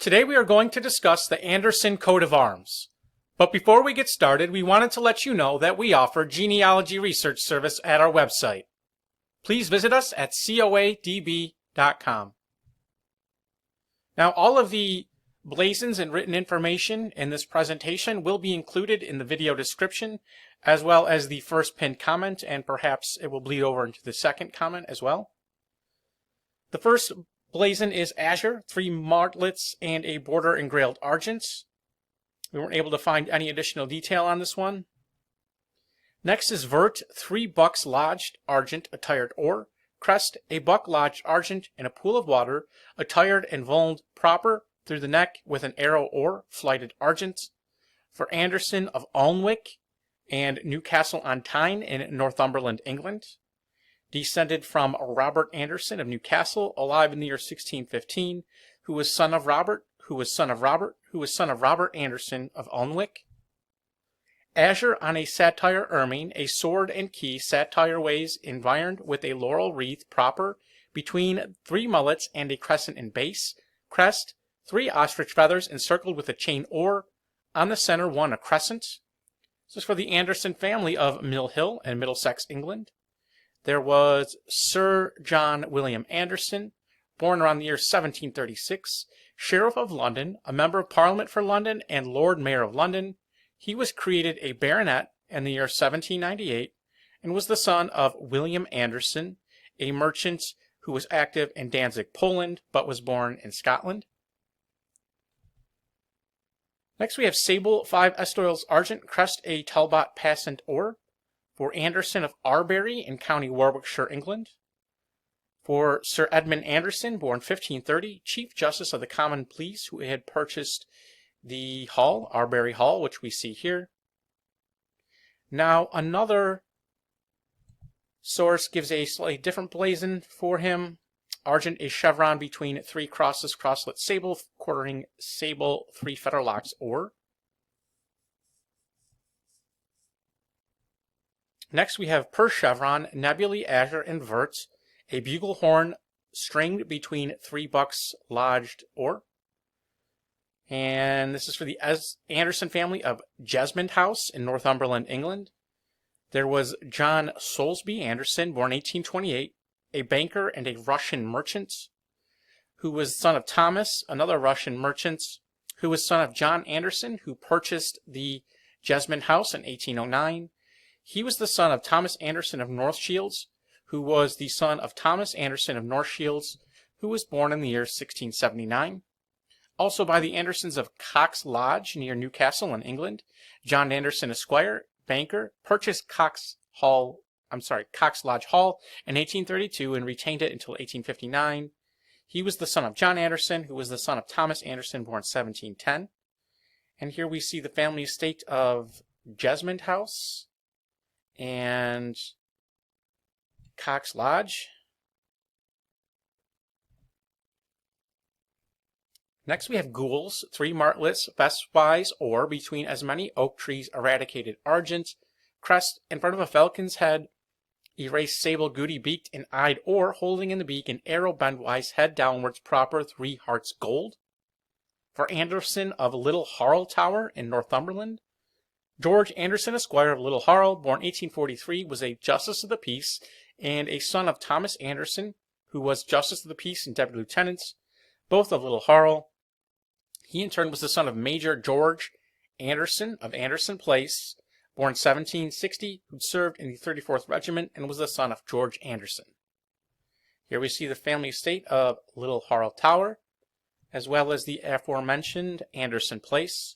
Today we are going to discuss the Anderson coat of arms. But before we get started, we wanted to let you know that we offer genealogy research service at our website. Please visit us at coadb.com. Now, all of the blazons and written information in this presentation will be included in the video description, as well as the first pinned comment, and perhaps it will bleed over into the second comment as well. The first blazon is Azure, 3 martlets and a border engrailed Argent. We weren't able to find any additional detail on this one. Next is Vert, 3 bucks lodged Argent, attired or. Crest, a buck lodged Argent in a pool of water, attired and vulned proper through the neck with an arrow or flighted Argent. For Anderson of Alnwick and Newcastle-on-Tyne in Northumberland, England. Descended from Robert Anderson of Newcastle, alive in the year 1615, who was son of Robert, who was son of Robert, who was son of Robert Anderson of Alnwick. Azure on a satire ermine, a sword and key, satire ways environed with a laurel wreath proper, between 3 mullets and a crescent in base. Crest, 3 ostrich feathers encircled with a chain or, on the center 1 a crescent. This is for the Anderson family of Mill Hill in Middlesex, England. There was Sir John William Anderson, born around the year 1736, Sheriff of London, a Member of Parliament for London, and Lord Mayor of London. He was created a baronet in the year 1798, and was the son of William Anderson, a merchant who was active in Danzig, Poland, but was born in Scotland. Next we have Sable, 5 estoiles Argent, Crest, a talbot passant or. For Anderson of Arbury in County Warwickshire, England. For Sir Edmund Anderson, born 1530, Chief Justice of the Common Pleas, who had purchased the hall, Arbury Hall, which we see here. Now, another source gives a slightly different blazon for him. Argent, a chevron between 3 crosses, crosslet Sable, quartering Sable, 3 fetterlocks or. Next we have per chevron, nebulae, Azure, and Vert, a bugle horn stringed between 3 bucks lodged or. And this is for the Anderson family of Jesmond House in Northumberland, England. There was John Soulsby Anderson, born 1828, a banker and a Russian merchant, who was son of Thomas, another Russian merchant, who was son of John Anderson, who purchased the Jesmond House in 1809. He was the son of Thomas Anderson of North Shields, who was the son of Thomas Anderson of North Shields, who was born in the year 1679. Also by the Andersons of Cox Lodge near Newcastle in England, John Anderson Esquire, banker, purchased Cox Lodge Hall in 1832 and retained it until 1859. He was the son of John Anderson, who was the son of Thomas Anderson, born 1710. And here we see the family estate of Jesmond House and Cox Lodge. Next we have Ghouls, 3 martlets, bestwise or between as many oak trees eradicated Argent, Crest in front of a falcon's head, erased Sable, goody beaked and eyed or holding in the beak an arrow bendwise, head downwards proper, 3 hearts gold. For Anderson of Little Harl Tower in Northumberland, George Anderson Esquire of Little Harl, born 1843, was a Justice of the Peace and a son of Thomas Anderson, who was Justice of the Peace and Deputy Lieutenant, both of Little Harl. He in turn was the son of Major George Anderson of Anderson Place, born 1760, who served in the 34th Regiment and was the son of George Anderson. Here we see the family estate of Little Harl Tower, as well as the aforementioned Anderson Place.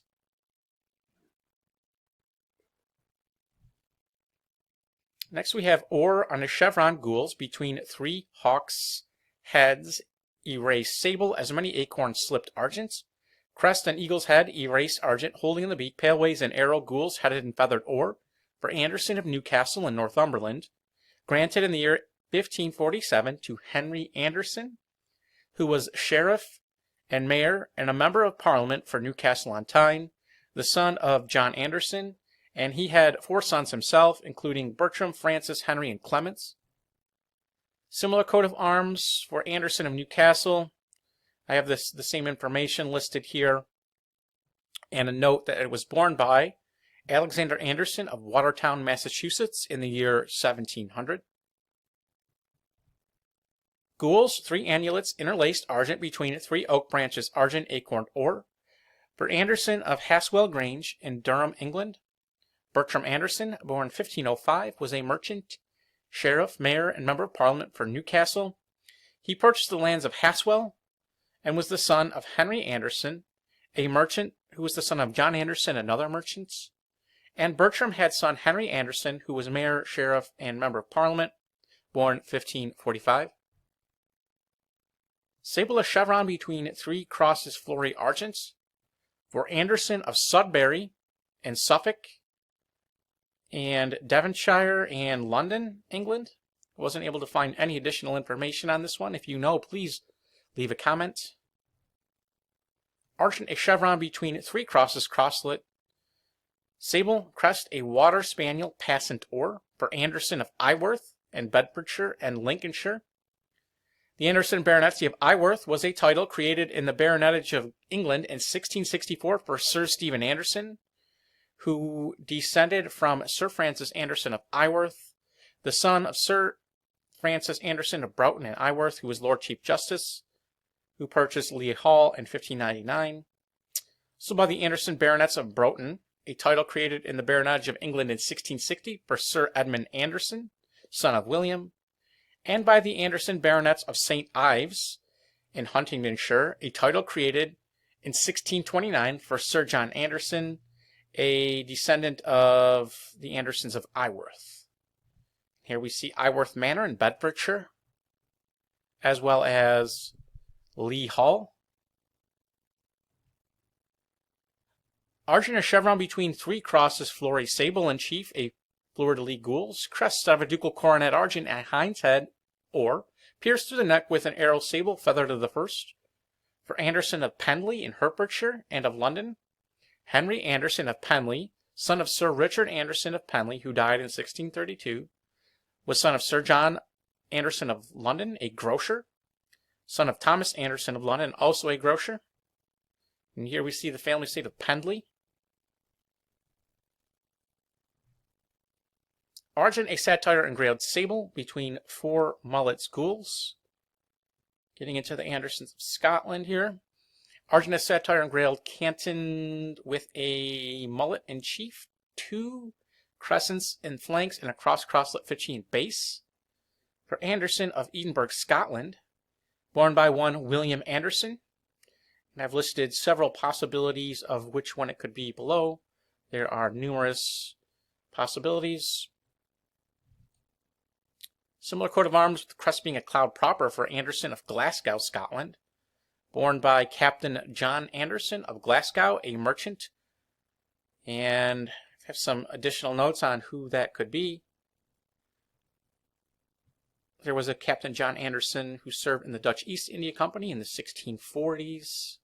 Next we have or on a chevron Ghouls between 3 hawks' heads, erase Sable, as many acorns slipped Argent. Crest and Eagle's head, erase Argent, holding in the beak, paleways and arrow Ghouls, headed and feathered or. For Anderson of Newcastle in Northumberland, granted in the year 1547 to Henry Anderson, who was Sheriff and Mayor and a Member of Parliament for Newcastle-on-Tyne, the son of John Anderson, and he had 4 sons himself, including Bertram, Francis, Henry, and Clements. Similar coat of arms for Anderson of Newcastle, I have the same information listed here, and a note that it was born by Alexander Anderson of Watertown, Massachusetts in the year 1700. Gules, 3 annulets interlaced argent between 3 oak branches, argent acorned or. For Anderson of Haswell Grange in Durham, England. Bertram Anderson, born 1505, was a merchant, sheriff, mayor, and member of Parliament for Newcastle. He purchased the lands of Haswell and was the son of Henry Anderson, a merchant who was the son of John Anderson, another merchant. And Bertram had son Henry Anderson, who was mayor, sheriff, and member of Parliament, born 1545. Sable, a chevron between 3 crosses flory argents. For Anderson of Sudbury and Suffolk and Devonshire and London, England. I wasn't able to find any additional information on this one. If you know, please leave a comment. Argent, a chevron between 3 crosses, crosslet. Sable, Crest, a water spaniel, passant or. For Anderson of Eyeworth and Bedfordshire and Lincolnshire. The Anderson baronetcy of Eyeworth was a title created in the baronetage of England in 1664 for Sir Stephen Anderson, who descended from Sir Francis Anderson of Eyeworth, the son of Sir Francis Anderson of Broughton and Eyeworth, who was Lord Chief Justice, who purchased Lea Hall in 1599. So by the Anderson baronets of Broughton, a title created in the baronetage of England in 1660 for Sir Edmund Anderson, son of William, and by the Anderson baronets of St. Ives in Huntingdonshire, a title created in 1629 for Sir John Anderson, a descendant of the Andersons of Eyeworth. Here we see Eyeworth Manor in Bedfordshire, as well as Lea Hall. Argent, a chevron between 3 crosses flory sable and chief, a fleur-de-lis gules. Crest of a ducal coronet argent at hind's head, or pierced through the neck with an arrow sable, feather to the first. For Anderson of Penley in Hertfordshire and of London. Henry Anderson of Penley, son of Sir Richard Anderson of Penley, who died in 1632, was son of Sir John Anderson of London, a grocer, son of Thomas Anderson of London, also a grocer. And here we see the family seat of Pendley. Argent, a satire engrailed sable between 4 mullets gules. Getting into the Andersons of Scotland here. Argent, a satire engrailed cantoned with a mullet in chief, 2 crescents in flanks, and a crosslet Fichtean base. For Anderson of Edinburgh, Scotland, born by one William Anderson. And I've listed several possibilities of which one it could be below. There are numerous possibilities. Similar coat of arms, with the crest being a cloud proper for Anderson of Glasgow, Scotland. Born by Captain John Anderson of Glasgow, a merchant. And I have some additional notes on who that could be. There was a Captain John Anderson who served in the Dutch East India Company in the 1640s.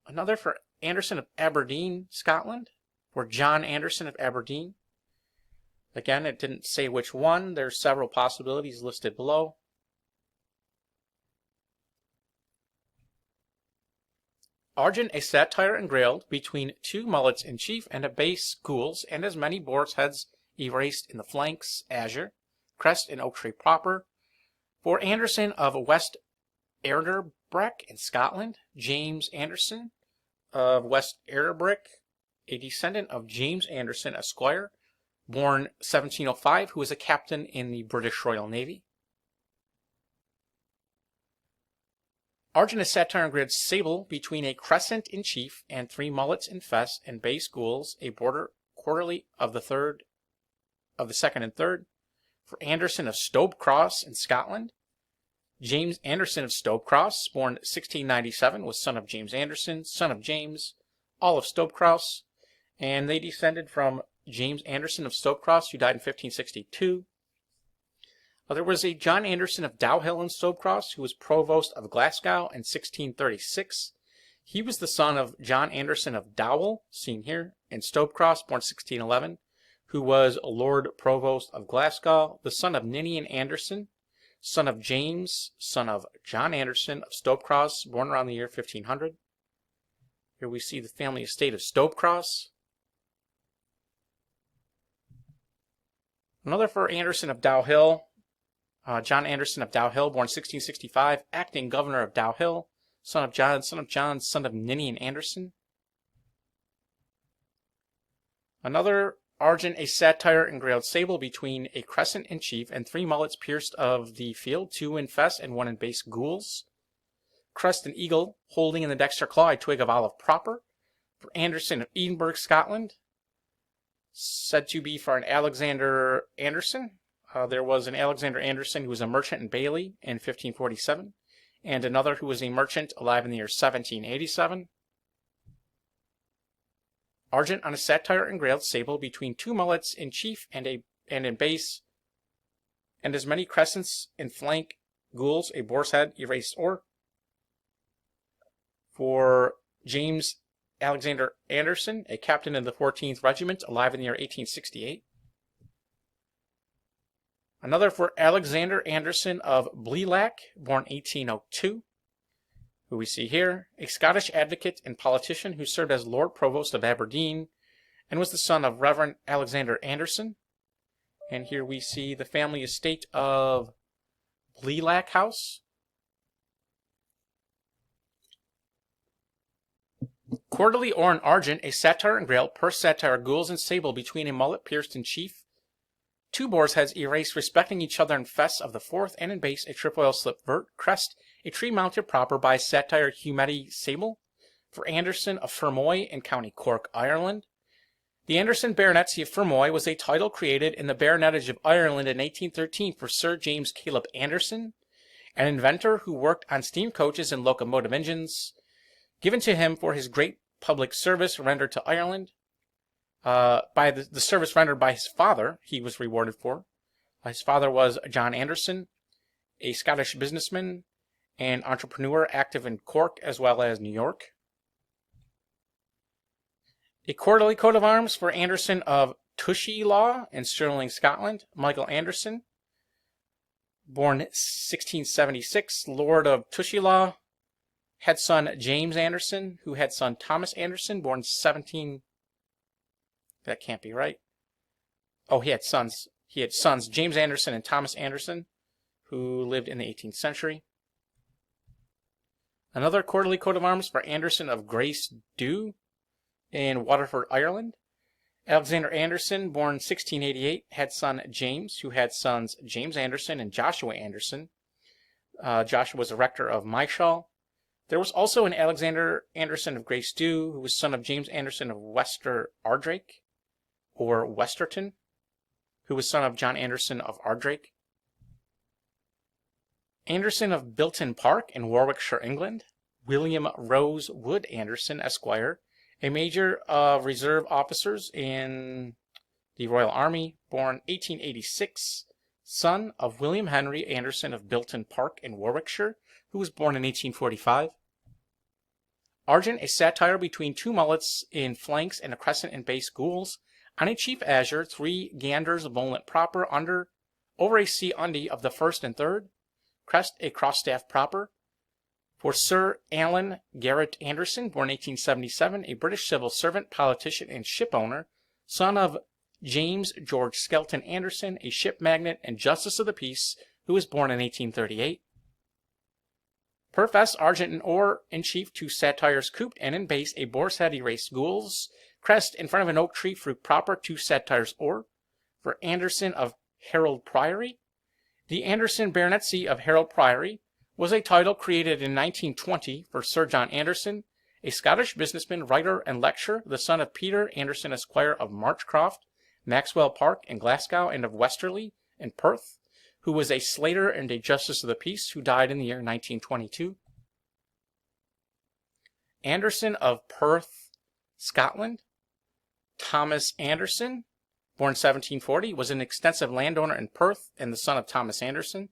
Another for Anderson of Aberdeen, Scotland, or John Anderson of Aberdeen. Again, it didn't say which one. There's several possibilities listed below. Argent, a satire engrailed between 2 mullets in chief and a base gules, and as many boar's heads erased in the flanks, Azure. Crest in oak tree proper. For Anderson of West Erderbreck in Scotland, James Anderson of West Erderbreck, a descendant of James Anderson, Esquire, born 1705, who was a captain in the British Royal Navy. Argent, a satire engrailed sable between a crescent in chief and 3 mullets in fess and base gules, a border quarterly of the 2nd and 3rd. For Anderson of Stobecross in Scotland, James Anderson of Stobecross, born 1697, was son of James Anderson, son of James, all of Stobecross, and they descended from James Anderson of Stobecross, who died in 1562. There was a John Anderson of Dowhill in Stobecross, who was provost of Glasgow in 1636. He was the son of John Anderson of Dowell, seen here, in Stobecross, born 1611, who was Lord Provost of Glasgow, the son of Ninian Anderson, son of James, son of John Anderson of Stopecross, born around the year 1500. Here we see the family estate of Stopecross. Another for Anderson of Dowhill, John Anderson of Dowhill, born 1665, acting governor of Dowhill, son of John, son of Ninian Anderson. Another, Argent, a satire engrailed sable between a crescent in chief and 3 mullets pierced of the field, 2 in fess and 1 in base gules. Crest, an eagle, holding in the dexter claw a twig of olive proper. For Anderson of Edinburgh, Scotland, said to be for an Alexander Anderson. There was an Alexander Anderson who was a merchant in Bailey in 1547, and another who was a merchant alive in the year 1787. Argent on a satire engrailed sable between 2 mullets in chief and in base, and as many crescents in flank, gules, a boar's head, erased or. For James Alexander Anderson, a captain in the 14th Regiment, alive in the year 1868. Another for Alexander Anderson of Blealac, born 1802, who we see here, a Scottish advocate and politician who served as Lord Provost of Aberdeen and was the son of Reverend Alexander Anderson. And here we see the family estate of Blealac House. Quarterly or an Argent, a satire engrailed per satire gules and sable between a mullet pierced in chief, 2 boars' heads erased respecting each other in fess of the 4th, and in base a trefoil slip vert. Crest, a tree mounted proper by satire humeti sable. For Anderson of Fermoy in County Cork, Ireland. The Anderson baronetcy of Fermoy was a title created in the baronetage of Ireland in 1813 for Sir James Caleb Anderson, an inventor who worked on steam coaches and locomotive engines, given to him for his great public service rendered to Ireland. By the service rendered by his father, he was rewarded for. His father was John Anderson, a Scottish businessman and entrepreneur active in Cork as well as New York. A quarterly coat of arms for Anderson of Tushy Law in Stirling, Scotland. Michael Anderson, born 1676, Lord of Tushy Law, had son James Anderson, who had son Thomas Anderson, born 17... That can't be right. Oh, he had sons. He had sons, James Anderson and Thomas Anderson, who lived in the 18th century. Another quarterly coat of arms for Anderson of Grace Dew in Waterford, Ireland. Alexander Anderson, born 1688, had son James, who had sons James Anderson and Joshua Anderson. Joshua was a rector of Myshall. There was also an Alexander Anderson of Grace Dew, who was son of James Anderson of Wester Ardrake, or Westerton, who was son of John Anderson of Ardrake. Anderson of Bilton Park in Warwickshire, England. William Rose Wood Anderson, Esquire, a major of reserve officers in the Royal Army, born 1886, son of William Henry Anderson of Bilton Park in Warwickshire, who was born in 1845. Argent, a satire between 2 mullets in flanks and a crescent in base gules. On a chief azure, 3 ganders vulned proper over a sea undie of the 1st and 3rd. Crest, a crossstaff proper. For Sir Alan Garrett Anderson, born 1877, a British civil servant, politician, and ship owner, son of James George Skelton Anderson, a ship magnate and justice of the peace, who was born in 1838. Per fess, Argent and or in chief, 2 satires cooped, and in base a boar's head erased gules. Crest, in front of an oak tree, fruit proper, 2 satires or. For Anderson of Harold Priory. The Anderson baronetcy of Harold Priory was a title created in 1920 for Sir John Anderson, a Scottish businessman, writer, and lecturer, the son of Peter Anderson, Esquire of Marchcroft, Maxwell Park in Glasgow, and of Westerly in Perth, who was a slater and a justice of the peace, who died in the year 1922. Anderson of Perth, Scotland. Thomas Anderson, born 1740, was an extensive landowner in Perth and the son of Thomas Anderson.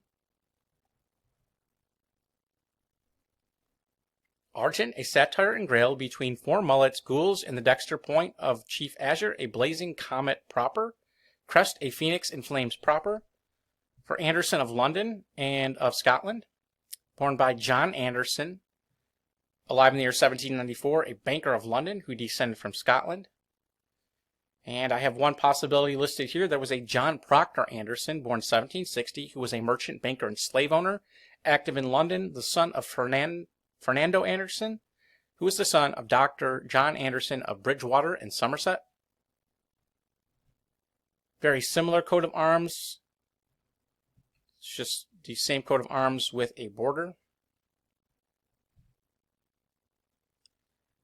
Argent, a satire engrailed between 4 mullets, gules in the dexter point of chief azure, a blazing comet proper. Crest, a phoenix in flames proper. For Anderson of London and of Scotland, born by John Anderson, alive in the year 1794, a banker of London who descended from Scotland. And I have one possibility listed here. There was a John Proctor Anderson, born 1760, who was a merchant, banker, and slave owner, active in London, the son of Fernando Anderson, who was the son of Dr. John Anderson of Bridgewater in Somerset. Very similar coat of arms. It's just the same coat of arms with a border.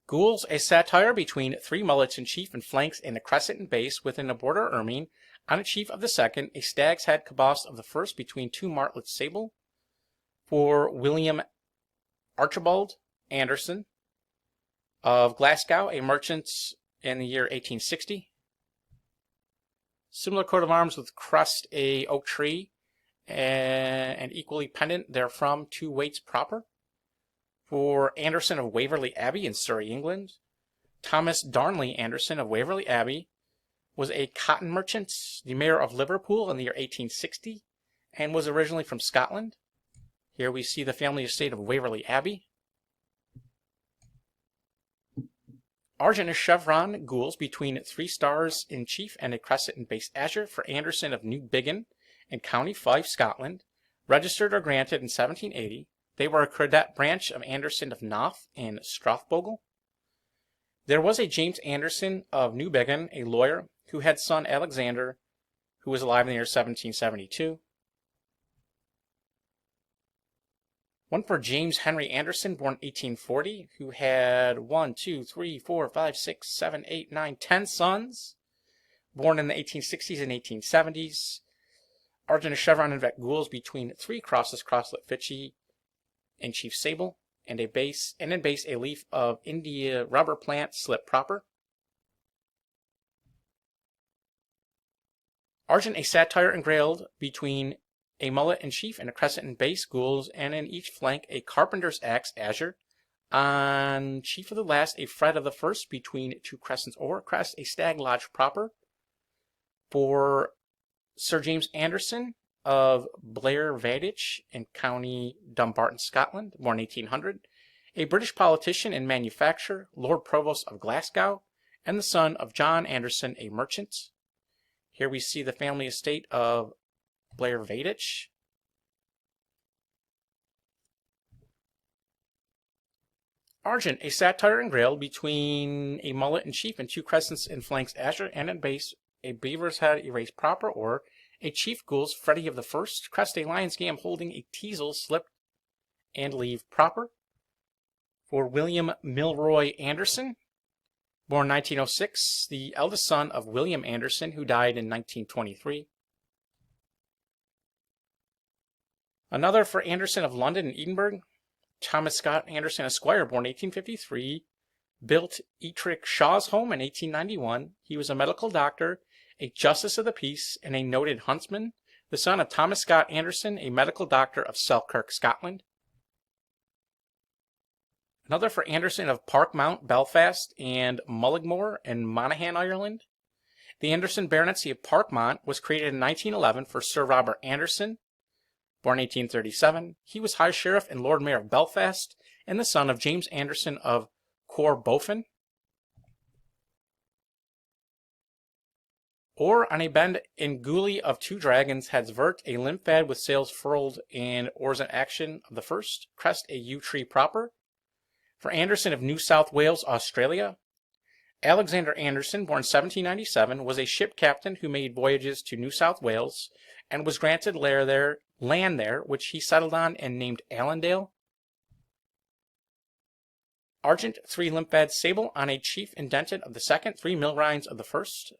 Gules, a satire between three mullets in chief and flanks and a crescent in base within a border ermine, on a chief of the second, a stag's head cabossed of the first between two martlets sable. For William Archibald Anderson of Glasgow, a merchant in the year 1860. Similar coat of arms with crest, a oak tree, and equally pendant therefrom two weights proper. For Anderson of Waverley Abbey in Surrey, England, Thomas Darnley Anderson of Waverley Abbey was a cotton merchant, the mayor of Liverpool in the year 1860, and was originally from Scotland. Here we see the family estate of Waverley Abbey. Argent, a chevron, gules between three stars in chief and a crescent in base azure for Anderson of Newbiggin in County Fife, Scotland, registered or granted in 1780. They were a cadet branch of Anderson of Knopf in Strathbogle. There was a James Anderson of Newbiggin, a lawyer, who had son Alexander, who was alive in the year 1772. One for James Henry Anderson, born 1840, who had 10 sons, born in the 1860s and 1870s. Argent, a chevron and vet gules between three crosses, crosslet fitchy, in chief Sable, and in base a leaf of India rubber plant slip proper. Argent, a satire engrailed between a mullet in chief and a crescent in base gules, and in each flank a carpenter's axe azure. On chief of the last a fret of the first between two crescents or crest, a stag lodge proper. For Sir James Anderson of Blair Vadich in County Dumbarton, Scotland, born 1800, a British politician and manufacturer, Lord Provost of Glasgow, and the son of John Anderson, a merchant. Here we see the family estate of Blair Vadich. Argent, a satire engrailed between a mullet in chief and two crescents in flanks azure, and in base a beaver's head erased proper, or a chief gules Freddy of the first, crest a lion's gam holding a teasel slipped and leave proper. For William Milroy Anderson, born 1906, the eldest son of William Anderson, who died in 1923. Another for Anderson of London and Edinburgh, Thomas Scott Anderson Esquire, born 1853, built Ettrick Shaw's home in 1891. He was a medical doctor, a justice of the peace, and a noted huntsman, the son of Thomas Scott Anderson, a medical doctor of Selkirk, Scotland. Another for Anderson of Parkmount, Belfast, and Mullaghmore in Monaghan, Ireland. The Anderson baronetcy of Parkmount was created in 1911 for Sir Robert Anderson, born 1837. He was High Sheriff and Lord Mayor of Belfast, and the son of James Anderson of Corbofin. Or on a bend in Gooley of Two Dragons heads Vert, a lymphad with sails furled and oars in action of the first, crest a yew tree proper. For Anderson of New South Wales, Australia, Alexander Anderson, born 1797, was a ship captain who made voyages to New South Wales and was granted land there, which he settled on and named Allendale. Argent, 3 lymphad sable on a chief indented of the second, 3 millrines of the first,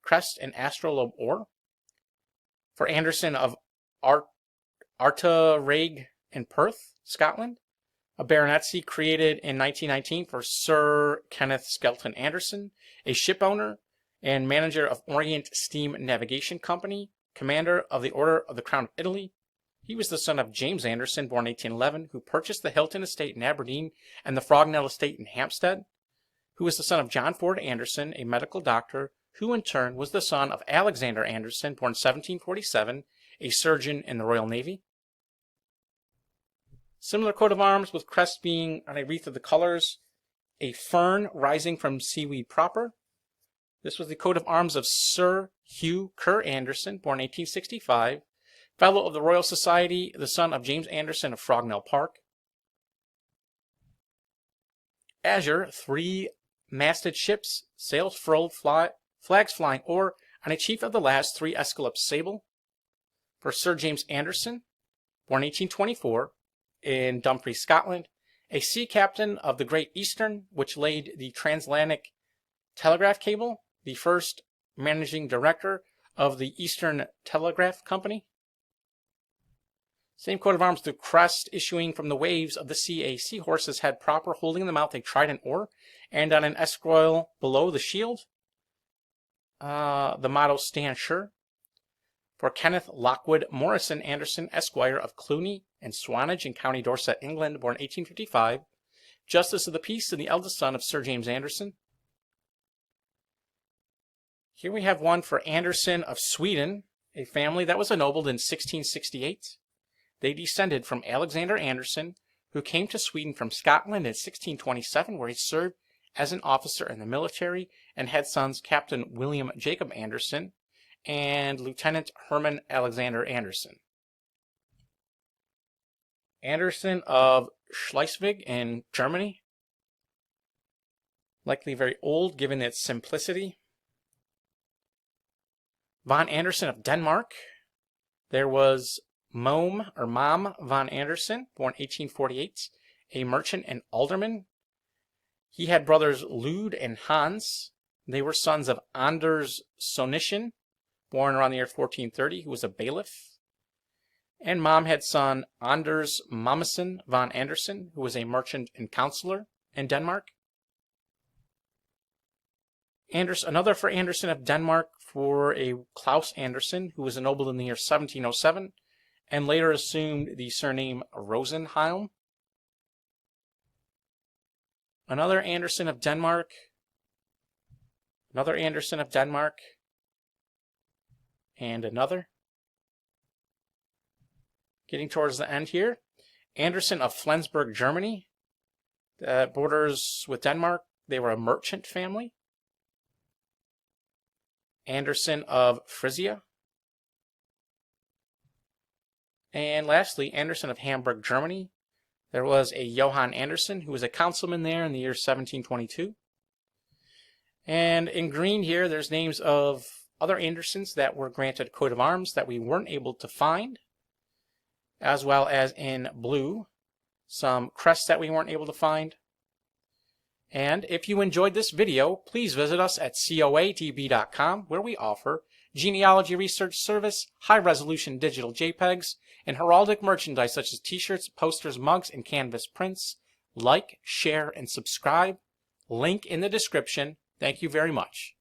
crest and astrolabe or. For Anderson of Artaraig in Perth, Scotland, a baronetcy created in 1919 for Sir Kenneth Skelton Anderson, a ship owner and manager of Orient Steam Navigation Company, commander of the Order of the Crown of Italy. He was the son of James Anderson, born 1811, who purchased the Hilton Estate in Aberdeen and the Frognell Estate in Hampstead, who was the son of John Ford Anderson, a medical doctor, who in turn was the son of Alexander Anderson, born 1747, a surgeon in the Royal Navy. Similar coat of arms, with crest being on a wreath of the colors, a fern rising from seaweed proper. This was the coat of arms of Sir Hugh Kerr Anderson, born 1865, Fellow of the Royal Society, the son of James Anderson of Frognell Park. Azure, 3 masted ships, sails furled, flags flying, or on a chief of the last 3 escallops sable. For Sir James Anderson, born 1824, in Dumfries, Scotland, a sea captain of the Great Eastern, which laid the transatlantic telegraph cable, the first managing director of the Eastern Telegraph Company. Same coat of arms, the crest issuing from the waves of the sea, a seahorse's head proper, holding in the mouth a trident oar, and on an esquile below the shield, the motto "Stand Sure." For Kenneth Lockwood Morrison Anderson, Esquire of Cluny and Swanage in County Dorset, England, born 1855, Justice of the Peace and the eldest son of Sir James Anderson. Here we have one for Anderson of Sweden, a family that was ennobled in 1668. They descended from Alexander Anderson, who came to Sweden from Scotland in 1627, where he served as an officer in the military and had sons Captain William Jacob Anderson and Lieutenant Herman Alexander Anderson. Anderson of Schleswig in Germany, likely very old given its simplicity. Von Anderson of Denmark. There was Mom von Anderson, born 1848, a merchant and alderman. He had brothers Lud and Hans. They were sons of Anders Sonischen, born around the year 1430, who was a bailiff. And Mom had son Anders Mommsen von Anderson, who was a merchant and counselor in Denmark. Another for Anderson of Denmark, for a Claus Anderson, who was ennobled in the year 1707, and later assumed the surname Rosenheim. Another Anderson of Denmark. Another Anderson of Denmark. And another. Getting towards the end here. Anderson of Flensburg, Germany. That borders with Denmark. They were a merchant family. Anderson of Frisia. And lastly, Anderson of Hamburg, Germany. There was a Johann Anderson, who was a councilman there in the year 1722. And in green here, there's names of other Andersons that were granted coat of arms that we weren't able to find, as well as in blue, some crests that we weren't able to find. And if you enjoyed this video, please visit us at coadb.com, where we offer genealogy research service, high-resolution digital JPEGs, and heraldic merchandise such as t-shirts, posters, mugs, and canvas prints. Like, share, and subscribe. Link in the description. Thank you very much.